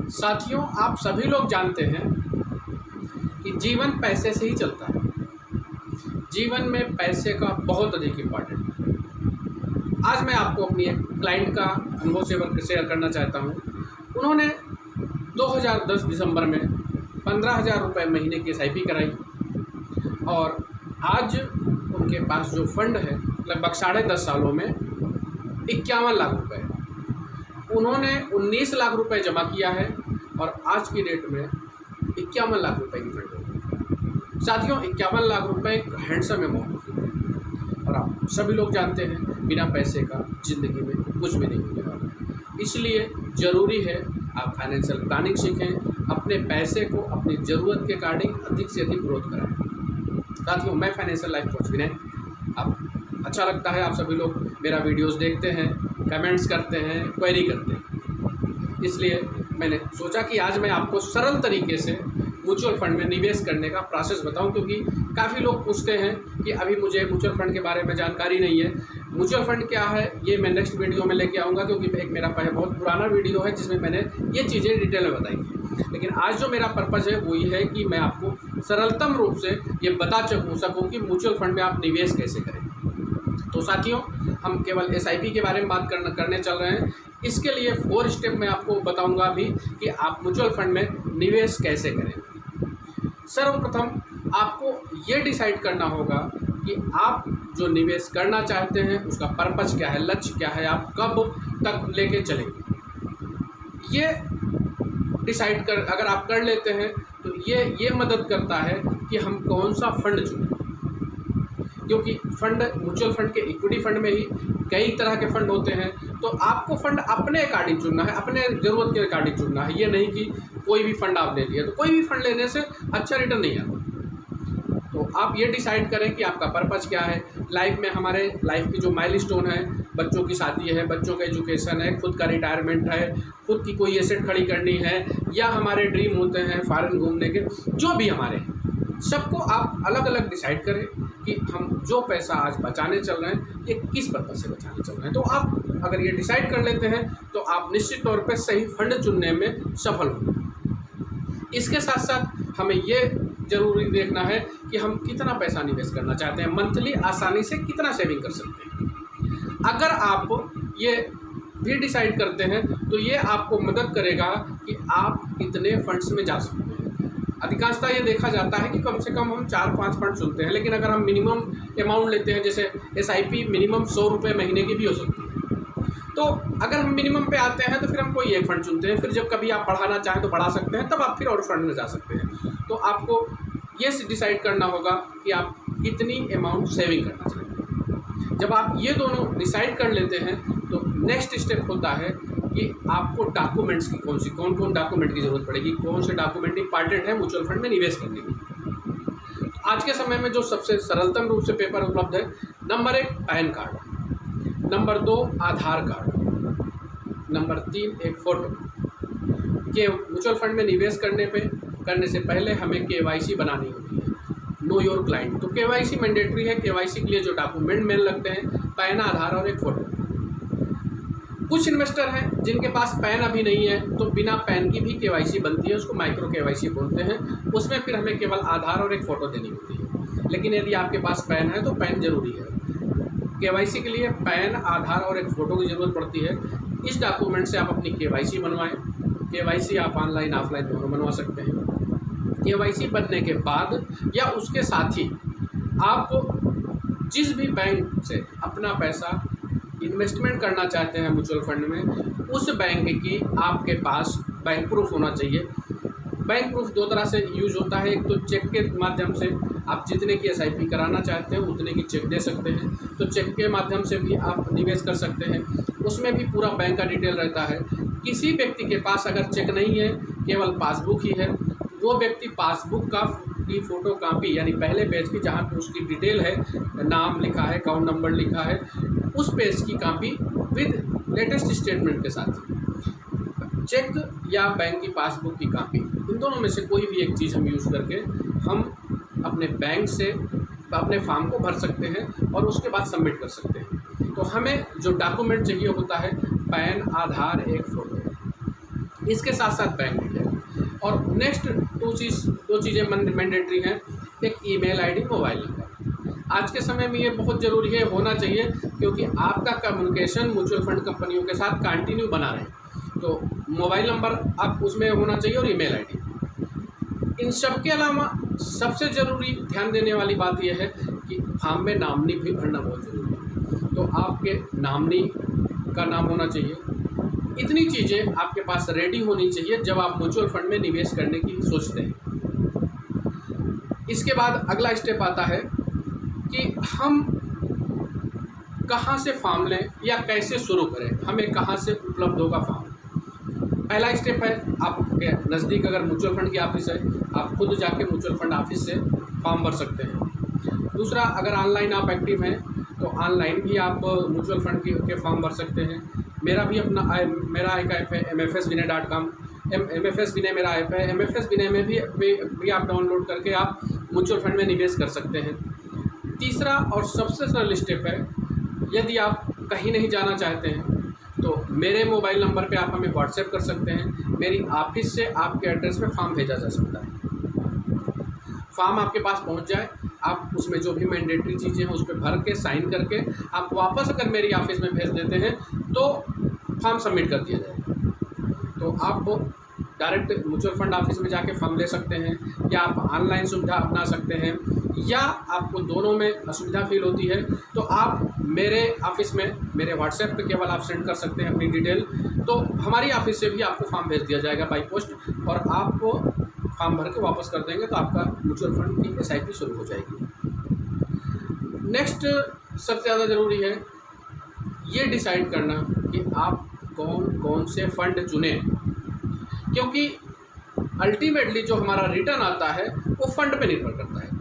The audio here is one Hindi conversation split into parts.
साथियों, आप सभी लोग जानते हैं कि जीवन पैसे से ही चलता है। जीवन में पैसे का बहुत अधिक इम्पॉर्टेंट है। आज मैं आपको अपनी एक क्लाइंट का अनुभव शेयर करना चाहता हूँ। उन्होंने 2010 दिसंबर में 15,000 रुपये महीने की SIP कराई और आज उनके पास जो फंड है लगभग 10.5 सालों में 51 लाख रुपये है। उन्होंने 19 लाख रुपए जमा किया है और आज की डेट में 51 लाख रुपए की फंड है। साथियों, 51 लाख रुपए एक हैंडसम अमाउंट है और आप सभी लोग जानते हैं बिना पैसे का ज़िंदगी में कुछ भी नहीं होने वाला। इसलिए ज़रूरी है आप फाइनेंशियल प्लानिंग सीखें, अपने पैसे को अपनी ज़रूरत के अकॉर्डिंग अधिक से अधिक ग्रोथ कराएं। साथियों, मैं फाइनेंशियल लाइफ कोच विनय। आप अच्छा लगता है आप सभी लोग मेरा वीडियोस देखते हैं, कमेंट्स करते हैं, क्वेरी करते हैं। इसलिए मैंने सोचा कि आज मैं आपको सरल तरीके से म्यूचुअल फंड में निवेश करने का प्रोसेस बताऊं, क्योंकि काफ़ी लोग पूछते हैं कि अभी मुझे म्यूचुअल फंड के बारे में जानकारी नहीं है। म्यूचुअल फंड क्या है ये मैं नेक्स्ट वीडियो में लेके आऊँगा, क्योंकि एक मेरा बहुत पुराना वीडियो है जिसमें मैंने ये चीज़ें डिटेल में बताई थी। लेकिन आज जो मेरा पर्पज़ है वो ये है कि मैं आपको सरलतम रूप से ये बता सकूँ कि म्यूचुअल फंड में आप निवेश कैसे करें। तो साथियों, हम केवल SIP के बारे में बात करने चल रहे हैं। इसके लिए 4 स्टेप मैं आपको बताऊंगा अभी कि आप म्यूचुअल फंड में निवेश कैसे करें। सर्वप्रथम आपको ये डिसाइड करना होगा कि आप जो निवेश करना चाहते हैं उसका पर्पस क्या है, लक्ष्य क्या है, आप कब तक लेके चलेंगे। ये डिसाइड अगर आप कर लेते हैं तो ये मदद करता है कि हम कौन सा फंड चुनें, क्योंकि म्यूचुअल फंड के इक्विटी फंड में ही कई तरह के फंड होते हैं। तो आपको फंड अपने अकॉर्डिंग चुनना है, अपने ज़रूरत के अकॉर्डिंग चुनना है। ये नहीं कि कोई भी फंड आप ले लिया, तो कोई भी फंड लेने से अच्छा रिटर्न नहीं आता। तो आप ये डिसाइड करें कि आपका पर्पज़ क्या है। लाइफ में हमारे लाइफ की जो माइलस्टोन है, बच्चों की शादी है, बच्चों का एजुकेशन है, खुद का रिटायरमेंट है, खुद की कोई एसेट खड़ी करनी है, या हमारे ड्रीम होते हैं फॉरेन घूमने के, जो भी हमारे हैं, सबको आप अलग अलग डिसाइड करें कि हम जो पैसा आज बचाने चल रहे हैं ये किस पर्पज़ से बचाने चल रहे हैं। तो आप अगर ये डिसाइड कर लेते हैं तो आप निश्चित तौर पे सही फंड चुनने में सफल होंगे। इसके साथ साथ हमें ये ज़रूरी देखना है कि हम कितना पैसा निवेश करना चाहते हैं, मंथली आसानी से कितना सेविंग कर सकते हैं। अगर आप ये भी डिसाइड करते हैं तो ये आपको मदद करेगा कि आप कितने फंड्स में जा सकते हैं। अधिकांशतः ये देखा जाता है कि कम से कम हम 4-5 फंड चुनते हैं, लेकिन अगर हम मिनिमम अमाउंट लेते हैं, जैसे SIP मिनिमम 100 रुपये महीने की भी हो सकती है, तो अगर हम मिनिमम पे आते हैं तो फिर हम कोई एक फंड चुनते हैं। फिर जब कभी आप बढ़ाना चाहें तो बढ़ा सकते हैं, तब आप फिर और फंड में जा सकते हैं। तो आपको ये डिसाइड करना होगा कि आप कितनी अमाउंट सेविंग करना चाहते हैं। जब आप ये दोनों डिसाइड कर लेते हैं तो नेक्स्ट स्टेप होता है कि आपको डॉक्यूमेंट्स की कौन कौन डॉक्यूमेंट की ज़रूरत पड़ेगी, कौन से डॉक्यूमेंट इंपॉर्टेंट है म्यूचुअल फंड में निवेश करने की। आज के समय में जो सबसे सरलतम रूप से पेपर उपलब्ध है, नंबर 1 पैन कार्ड, नंबर 2 आधार कार्ड, नंबर 3 एक फ़ोटो। के म्यूचुअल फंड में निवेश करने से पहले हमें KYC बनानी होती है, नो योर क्लाइंट। तो KYC मैंडेटरी है। KYC के लिए जो डॉक्यूमेंट मेन लगते हैं, पैन, आधार और एक फ़ोटो। कुछ इन्वेस्टर हैं जिनके पास पैन अभी नहीं है, तो बिना पैन की भी KYC बनती है, उसको माइक्रो KYC बोलते हैं। उसमें फिर हमें केवल आधार और एक फ़ोटो देनी होती है। लेकिन यदि आपके पास पैन है तो पैन जरूरी है। KYC के लिए पैन, आधार और एक फ़ोटो की ज़रूरत पड़ती है। इस डॉक्यूमेंट से आप अपनी KYC बनवाएं। KYC आप ऑनलाइन ऑफलाइन दोनों बनवा सकते हैं। KYC बनने के बाद या उसके साथ ही आप जिस भी बैंक से अपना पैसा इन्वेस्टमेंट करना चाहते हैं म्यूचुअल फंड में, उस बैंक की आपके पास बैंक प्रूफ होना चाहिए। बैंक प्रूफ 2 तरह से यूज होता है। एक तो चेक के माध्यम से आप जितने की SIP कराना चाहते हैं उतने की चेक दे सकते हैं, तो चेक के माध्यम से भी आप निवेश कर सकते हैं। उसमें भी पूरा बैंक का डिटेल रहता है। किसी व्यक्ति के पास अगर चेक नहीं है, केवल पासबुक ही है, वो व्यक्ति पासबुक की फ़ोटो कॉपी, यानी पहले पेज की जहाँ पर उसकी डिटेल है, नाम लिखा है, अकाउंट नंबर लिखा है, उस पेज की कॉपी विद लेटेस्ट स्टेटमेंट के साथ, चेक या बैंक की पासबुक की कॉपी, इन दोनों में से कोई भी एक चीज़ हम यूज़ करके हम अपने बैंक से अपने फॉर्म को भर सकते हैं और उसके बाद सबमिट कर सकते हैं। तो हमें जो डॉक्यूमेंट चाहिए होता है पैन, आधार, एक फ़ोटो। इसके साथ साथ बैंक डिटेल। और नेक्स्ट दो चीज़ें मैंडेटरी हैं, एक ईमेल आईडी, मोबाइल नंबर। आज के समय में ये बहुत ज़रूरी है, होना चाहिए, क्योंकि आपका कम्युनिकेशन म्यूचुअल फंड कंपनियों के साथ कंटिन्यू बना रहे। तो मोबाइल नंबर आप उसमें होना चाहिए और ईमेल आईडी। इन सब के अलावा सबसे ज़रूरी ध्यान देने वाली बात यह है कि फॉर्म में नॉमिनी भी भरना बहुत ज़रूरी है। तो आपके नॉमिनी का नाम होना चाहिए। इतनी चीज़ें आपके पास रेडी होनी चाहिए जब आप म्यूचुअल फंड में निवेश करने की सोचते हैं। इसके बाद अगला स्टेप आता है कि हम कहाँ से फॉर्म लें या कैसे शुरू करें, हमें कहाँ से उपलब्ध होगा फॉर्म। पहला स्टेप है, आपके नज़दीक अगर म्यूचुअल फंड की ऑफिस है, आप खुद जाके म्यूचुअल फंड ऑफिस से फॉर्म भर सकते हैं। दूसरा, अगर ऑनलाइन आप एक्टिव हैं तो ऑनलाइन भी आप म्यूचुअल फंड के फॉर्म भर सकते हैं। मेरा एक ऐप है mfsvinay.com, MFS विनय मेरा ऐप है। MFS विनय में भी आप डाउनलोड करके आप म्यूचुअल फंड में निवेश कर सकते हैं। तीसरा और सबसे सरल स्टेप है, यदि आप कहीं नहीं जाना चाहते हैं तो मेरे मोबाइल नंबर पे आप हमें व्हाट्सएप कर सकते हैं। मेरी ऑफिस से आपके एड्रेस पे फॉर्म भेजा जा सकता है। फॉर्म आपके पास पहुंच जाए, आप उसमें जो भी मैंडेटरी चीज़ें हैं उस पर भर के साइन करके आप वापस अगर मेरी ऑफिस में भेज देते हैं तो फॉर्म सबमिट कर दिया जाएगा। तो आप डायरेक्ट म्यूचुअल फंड ऑफिस में जाके फॉर्म ले सकते हैं, या आप ऑनलाइन सुविधा अपना सकते हैं, या आपको दोनों में असुविधा फील होती है तो आप मेरे ऑफिस में मेरे व्हाट्सएप पे केवल आप सेंड कर सकते हैं अपनी डिटेल। तो हमारी ऑफिस से भी आपको फॉर्म भेज दिया जाएगा बाई पोस्ट, और आपको फॉर्म भर के वापस कर देंगे तो आपका म्यूचुअल फंड की SIP शुरू हो जाएगी। नेक्स्ट सबसे ज़्यादा ज़रूरी है ये डिसाइड करना कि आप कौन कौन से फंड चुनें, क्योंकि अल्टीमेटली जो हमारा रिटर्न आता है वो फंड पे निर्भर करता है।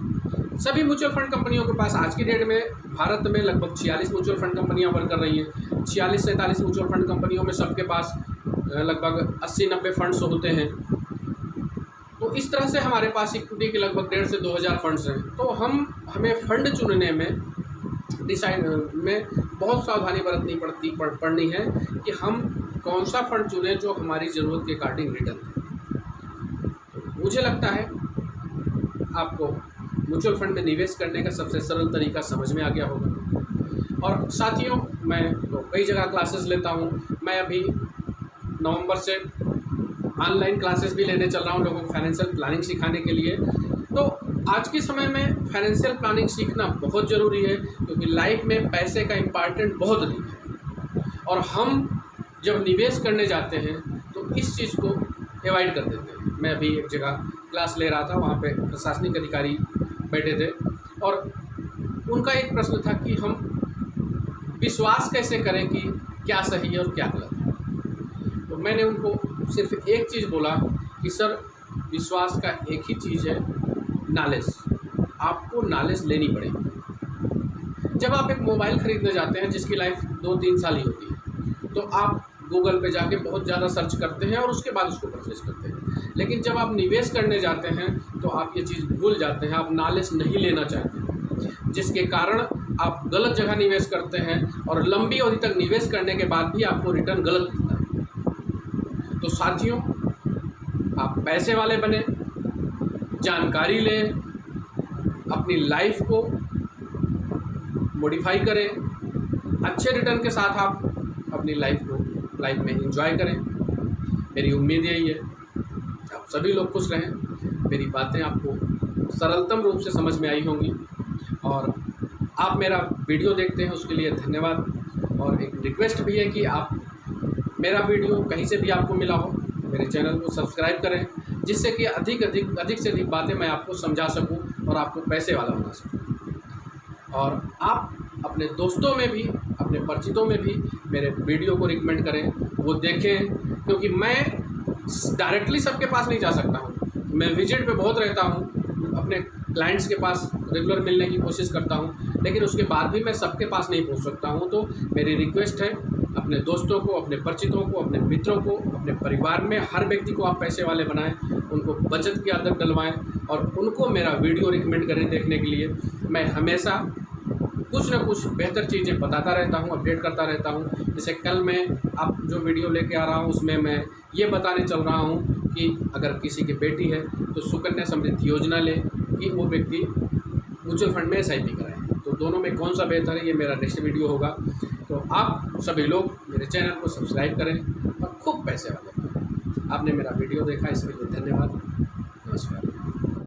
सभी म्यूचुअल फंड कंपनियों के पास आज की डेट में भारत में लगभग 46 म्यूचुअल फंड कंपनियां वर्क कर रही हैं। 46 से 47 म्यूचुअल फंड कंपनियों में सबके पास लगभग 80-90 फंड्स होते हैं। तो इस तरह से हमारे पास इक्विटी के लगभग 1,500 से 2,000 फंड्स हैं। तो हमें फंड चुनने में बहुत सावधानी बरतनी पड़नी है कि हम कौन सा फंड चुनें जो हमारी ज़रूरत के अकॉर्डिंग रिटर्न है। मुझे लगता है आपको म्यूचुअल फंड में निवेश करने का सबसे सरल तरीका समझ में आ गया होगा। और साथियों, मैं तो कई जगह क्लासेस लेता हूँ। मैं अभी नवंबर से ऑनलाइन क्लासेस भी लेने चल रहा हूँ लोगों को फाइनेंशियल प्लानिंग सिखाने के लिए। तो आज के समय में फाइनेंशियल प्लानिंग सीखना बहुत ज़रूरी है, क्योंकि लाइफ में पैसे का इम्पॉर्टेंट बहुत अधिक है, और हम जब निवेश करने जाते हैं तो इस चीज़ को अवॉइड कर देते हैं। मैं अभी एक जगह क्लास ले रहा था, वहाँ पे प्रशासनिक अधिकारी बैठे थे और उनका एक प्रश्न था कि हम विश्वास कैसे करें कि क्या सही है और क्या गलत है। तो मैंने उनको सिर्फ एक चीज़ बोला कि सर, विश्वास का एक ही चीज़ है, नॉलेज। आपको नॉलेज लेनी पड़ेगी। जब आप एक मोबाइल ख़रीदने जाते हैं जिसकी लाइफ 2-3 साल ही होती है, तो आप गूगल पे जाके बहुत ज़्यादा सर्च करते हैं और उसके बाद उसको परचेज करते हैं। लेकिन जब आप निवेश करने जाते हैं तो आप ये चीज़ भूल जाते हैं, आप नॉलेज नहीं लेना चाहते, जिसके कारण आप गलत जगह निवेश करते हैं और लंबी अवधि तक निवेश करने के बाद भी आपको रिटर्न गलत मिलता है। तो साथियों, आप पैसे वाले बने, जानकारी लें, अपनी लाइफ को मॉडिफाई करें, अच्छे रिटर्न के साथ आप अपनी लाइफ में एंजॉय करें। मेरी उम्मीद यही है आप सभी लोग खुश रहें। मेरी बातें आपको सरलतम रूप से समझ में आई होंगी, और आप मेरा वीडियो देखते हैं उसके लिए धन्यवाद। और एक रिक्वेस्ट भी है कि आप मेरा वीडियो कहीं से भी आपको मिला हो, मेरे चैनल को सब्सक्राइब करें, जिससे कि अधिक से अधिक बातें मैं आपको समझा सकूं और आपको पैसे वाला बना सकूं। और आप अपने दोस्तों में भी, अपने परिचितों में भी मेरे वीडियो को रिकमेंड करें, वो देखें, क्योंकि मैं डायरेक्टली सबके पास नहीं जा सकता हूँ। मैं विजिट पे बहुत रहता हूँ, अपने क्लाइंट्स के पास रेगुलर मिलने की कोशिश करता हूँ, लेकिन उसके बाद भी मैं सबके पास नहीं पहुँच सकता हूँ। तो मेरी रिक्वेस्ट है, अपने दोस्तों को, अपने परिचितों को, अपने मित्रों को, अपने परिवार में हर व्यक्ति को आप पैसे वाले बनाएं, उनको बचत की आदत डलवाएं और उनको मेरा वीडियो रिकमेंड करें देखने के लिए। मैं हमेशा कुछ ना कुछ बेहतर चीज़ें बताता रहता हूँ, अपडेट करता रहता हूँ। जैसे कल मैं अब जो वीडियो लेके आ रहा हूँ उसमें मैं ये बताने चल रहा हूँ कि अगर किसी की बेटी है तो सुकन्या समृद्धि योजना ले कि वो व्यक्ति म्यूचुअल फंड में SIP कराए। तो दोनों में कौन सा बेहतर है, ये मेरा नेक्स्ट वीडियो होगा। तो आप सभी लोग मेरे चैनल को सब्सक्राइब करें और खूब पैसे वाले। आपने मेरा वीडियो देखा, इसके लिए धन्यवाद। नमस्कार।